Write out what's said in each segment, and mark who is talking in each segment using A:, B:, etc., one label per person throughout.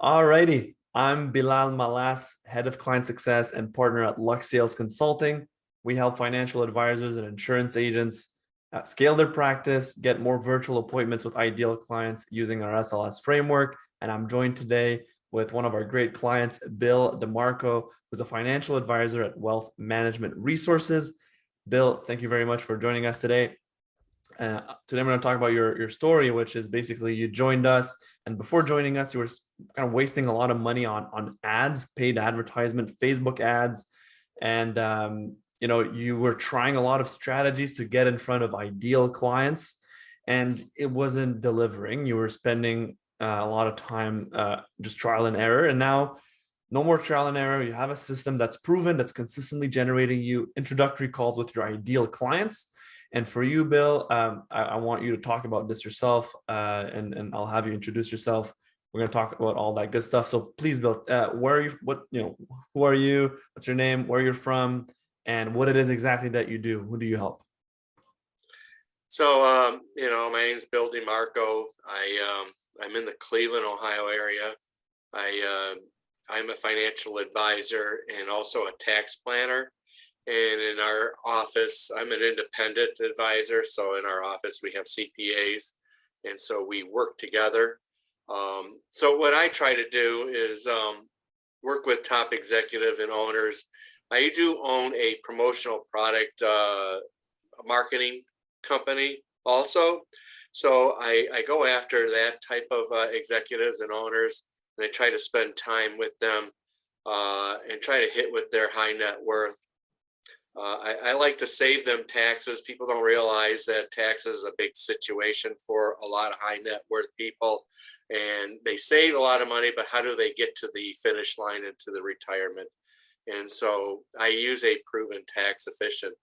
A: Alrighty. I'm Bilal Malas, head of client success and partner at Lux Sales Consulting. We help financial advisors and insurance agents scale their practice, get more virtual appointments with ideal clients using our SLS framework. And I'm joined today with one of our great clients, Bill DeMarco, who's a financial advisor at Wealth Management Resources. Bill, thank you very much for joining us today. Today I'm going to talk about your story, which is basically you joined us, and before joining us, you were kind of wasting a lot of money on ads, paid advertisement, Facebook ads, and you were trying a lot of strategies to get in front of ideal clients, and it wasn't delivering. You were spending a lot of time just trial and error, and now no more trial and error. You have a system that's proven, that's consistently generating you introductory calls with your ideal clients. And for you, Bill, I want you to talk about this yourself, and I'll have you introduce yourself. We're going to talk about all that good stuff. So please, Bill, where are you? Who are you? What's your name? Where you're from? And what it is exactly that you do? Who do you help?
B: So, my name's Bill DeMarco. I'm in the Cleveland, Ohio area. I'm a financial advisor and also a tax planner. And in our office, I'm an independent advisor. So in our office, we have CPAs, and so we work together. So what I try to do is work with top executive and owners. I do own a promotional product marketing company also. So I go after that type of executives and owners, and I try to spend time with them and try to hit with their high net worth. I like to save them taxes. People don't realize that taxes is a big situation for a lot of high net worth people, and they save a lot of money, but how do they get to the finish line into the retirement? And so I use a proven tax efficient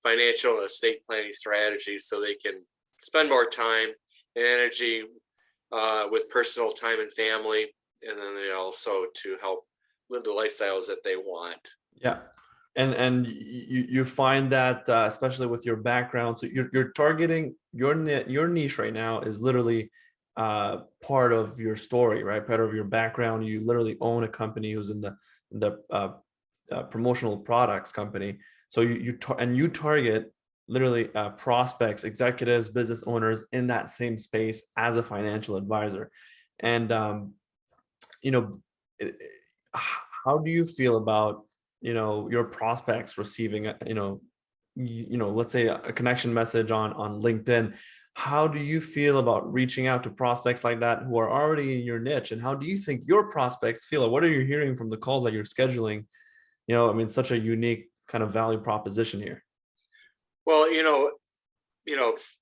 B: financial and estate planning strategies so they can spend more time and energy with personal time and family, and then they also to help live the lifestyles that they want.
A: Yeah. And you find that especially with your background, so you're targeting your niche right now is literally part of your story, right? Part of your background. You literally own a company who's in the promotional products company. So you target literally prospects, executives, business owners in that same space as a financial advisor. And you know, how do you feel about your prospects receiving let's say a connection message on LinkedIn? How do you feel about reaching out to prospects like that who are already in your niche, and how do you think your prospects feel, or what are you hearing from the calls that you're scheduling? Such a unique kind of value proposition here.
B: Well,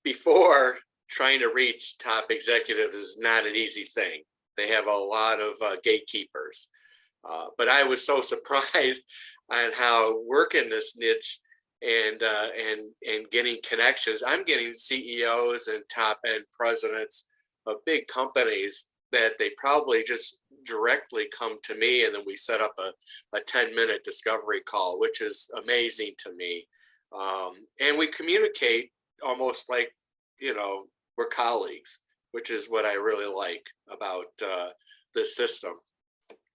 B: before trying to reach top executives is not an easy thing. They have a lot of gatekeepers. But I was so surprised on how working this niche and getting connections. I'm getting CEOs and top end presidents of big companies that they probably just directly come to me, and then we set up a 10-minute discovery call, which is amazing to me. And we communicate almost like, we're colleagues, which is what I really like about this system.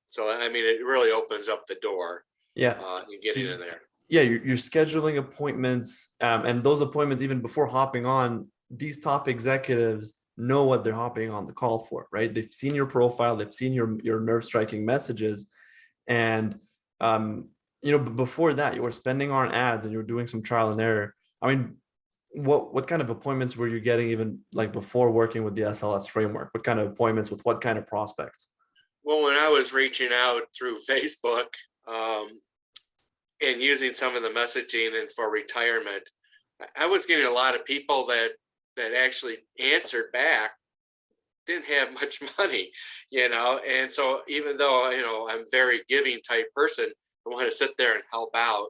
B: So, I mean, it really opens up the door
A: Yeah.
B: and getting in there.
A: Yeah, you're scheduling appointments, and those appointments, even before hopping on, these top executives know what they're hopping on the call for, right? They've seen your profile, they've seen your nerve striking messages, and before that, you were spending on ads and you were doing some trial and error. I mean, what kind of appointments were you getting even like before working with the SLS framework? What kind of appointments with what kind of prospects?
B: Well, when I was reaching out through Facebook and using some of the messaging and for retirement, I was getting a lot of people that actually answered back, didn't have much money, and so even though I'm a very giving type person, I want to sit there and help out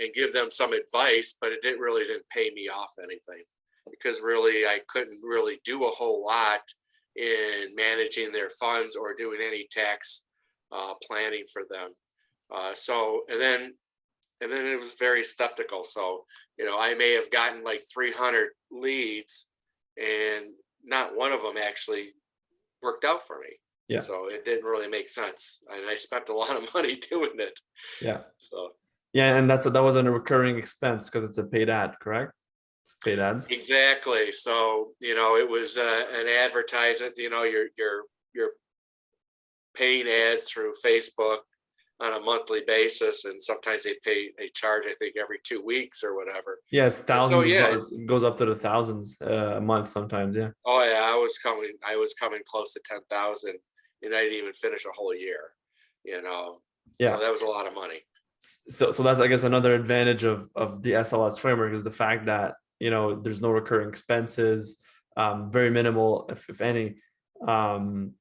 B: and give them some advice, but it didn't pay me off anything, because really I couldn't really do a whole lot in managing their funds or doing any tax planning for them. And then it was very skeptical. So, I may have gotten like 300 leads, and not one of them actually worked out for me.
A: Yeah.
B: So it didn't really make sense. And I spent a lot of money doing it.
A: Yeah.
B: So
A: Yeah. And that was a recurring expense because it's a paid ad, correct? It's paid ads.
B: exactly. So, it was an advertisement, you're paying ads through Facebook on a monthly basis. And sometimes they charge, I think, every 2 weeks or whatever.
A: Yes,
B: And so,
A: thousands of
B: yeah.
A: dollars. It goes up to the thousands a month sometimes. Yeah.
B: Oh yeah, I was coming close to 10,000 and I didn't even finish a whole year, you know. So
A: Yeah.
B: that was a lot of money.
A: So that's, I guess, another advantage of the SLS framework is the fact that, there's no recurring expenses, very minimal, if any. Um,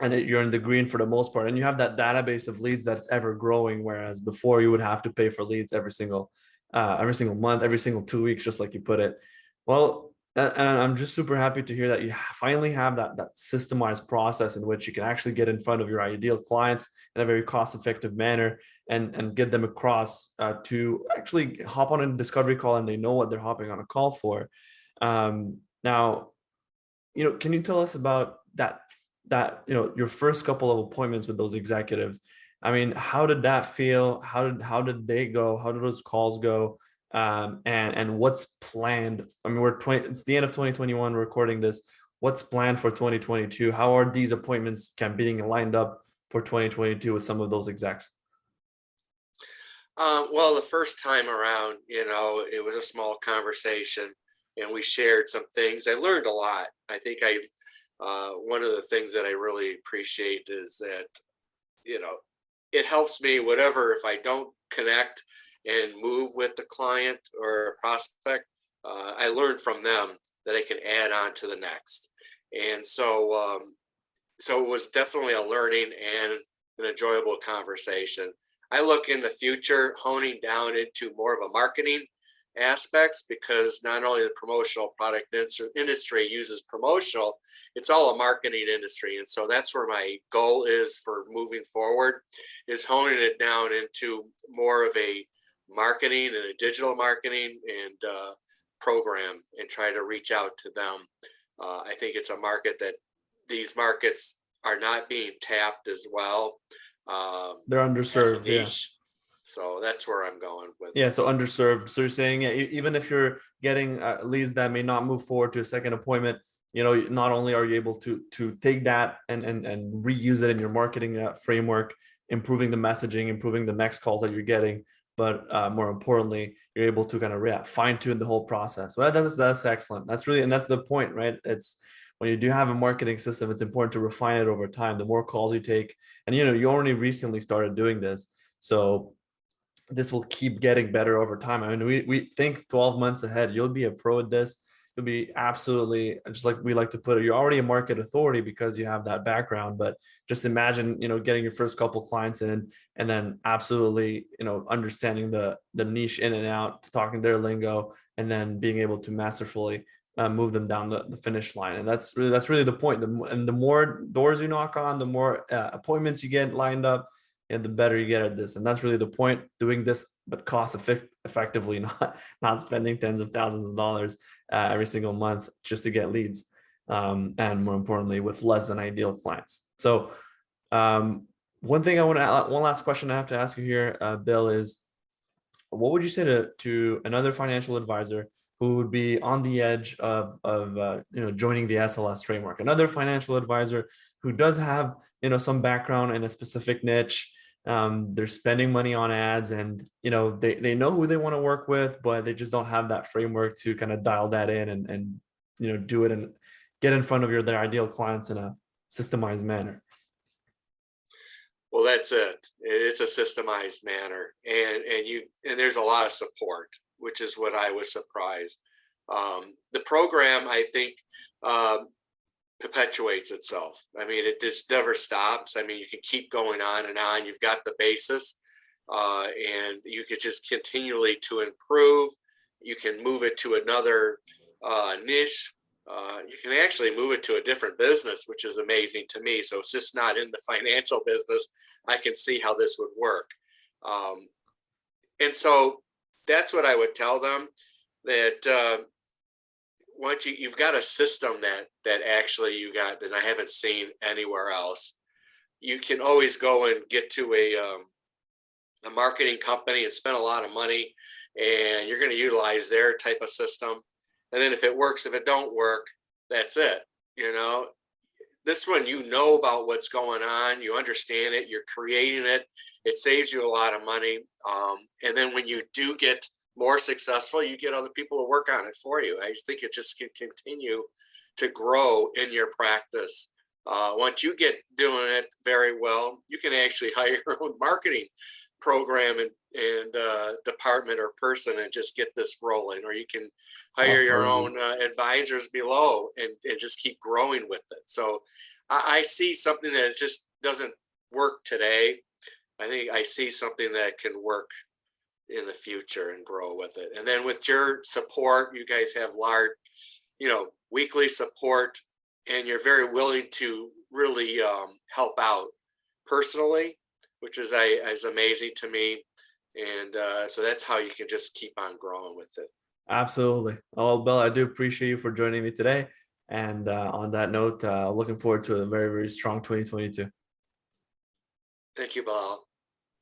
A: and you're in the green for the most part, and you have that database of leads that's ever growing, whereas before you would have to pay for leads every single month, every single 2 weeks, just like you put it. Well, and I'm just super happy to hear that you finally have that systemized process in which you can actually get in front of your ideal clients in a very cost effective manner, and get them across, to actually hop on a discovery call, and they know what they're hopping on a call for. Now, can you tell us about that your first couple of appointments with those executives? I mean, how did that feel? How did they go? How did those calls go? And what's planned? I mean, it's the end of 2021, we're recording this. What's planned for 2022? How are these appointments being lined up for 2022 with some of those execs?
B: Well, the first time around, it was a small conversation, and we shared some things. I learned a lot. I think one of the things that I really appreciate is that, you know, it helps me, whatever, if I don't connect and move with the client or a prospect, I learn from them that I can add on to the next. And so it was definitely a learning and an enjoyable conversation. I look in the future honing down into more of a marketing aspects, because not only the promotional product industry uses promotional, it's all a marketing industry. And so that's where my goal is for moving forward, is honing it down into more of a marketing and a digital marketing and program, and try to reach out to them. I think it's a market that these markets are not being tapped as well,
A: They're
B: as a
A: underserved, yeah.
B: niche. So that's where I'm going with
A: Yeah,
B: it.
A: so underserved. So you're saying, yeah, even if you're getting leads that may not move forward to a second appointment, not only are you able to take that and reuse it in your marketing framework, improving the messaging, improving the next calls that you're getting, but more importantly, you're able to kind of fine tune the whole process. Well, that's excellent. That's the point, right? It's when you do have a marketing system, it's important to refine it over time. The more calls you take, and you only recently started doing this, so this will keep getting better over time. I mean, we think 12 months ahead, you'll be a pro at this. You'll be absolutely, just like we like to put it, you're already a market authority because you have that background. But just imagine, getting your first couple clients in, and then absolutely, understanding the niche in and out, talking their lingo, and then being able to masterfully move them down the finish line. And that's really the point. And the more doors you knock on, the more appointments you get lined up, and the better you get at this. And that's really the point, doing this but effectively, not spending tens of thousands of dollars every single month just to get leads, and more importantly, with less than ideal clients. So one last question I have to ask you here, Bill, is what would you say to another financial advisor who would be on the edge of joining the SLS framework? Another financial advisor who does have some background in a specific niche. They're spending money on ads, and they know who they want to work with, but they just don't have that framework to kind of dial that in and do it and get in front of their ideal clients in a systemized manner.
B: Well, that's it. It's a systemized manner, and there's a lot of support, which is what I was surprised. The program, I think, perpetuates itself. I mean, it just never stops. I mean, you can keep going on and on. You've got the basis, and you can just continually to improve. You can move it to another niche. You can actually move it to a different business, which is amazing to me. So it's just not in the financial business. I can see how this would work. And so that's what I would tell them, that once you've got a system that actually you got that I haven't seen anywhere else. you can always go and get to a marketing company and spend a lot of money, and you're going to utilize their type of system. And then if it works, if it don't work, that's it. You know, this one, you know about what's going on, you understand it, you're creating it, it saves you a lot of money. And then when you do get more successful, you get other people to work on it for you. I think it just can continue to grow in your practice. Once you get doing it very well, you can actually hire your own marketing program and department or person and just get this rolling, or you can hire your own advisors below and just keep growing with it. So I see something that just doesn't work today. I think I see something that can work in the future and grow with it. And then with your support, you guys have large, weekly support, and you're very willing to really help out personally, which is amazing to me. And so that's how you can just keep on growing with it.
A: Absolutely. Well, Bill, I do appreciate you for joining me today. And on that note, looking forward to a very, very strong 2022.
B: Thank you, Bilal.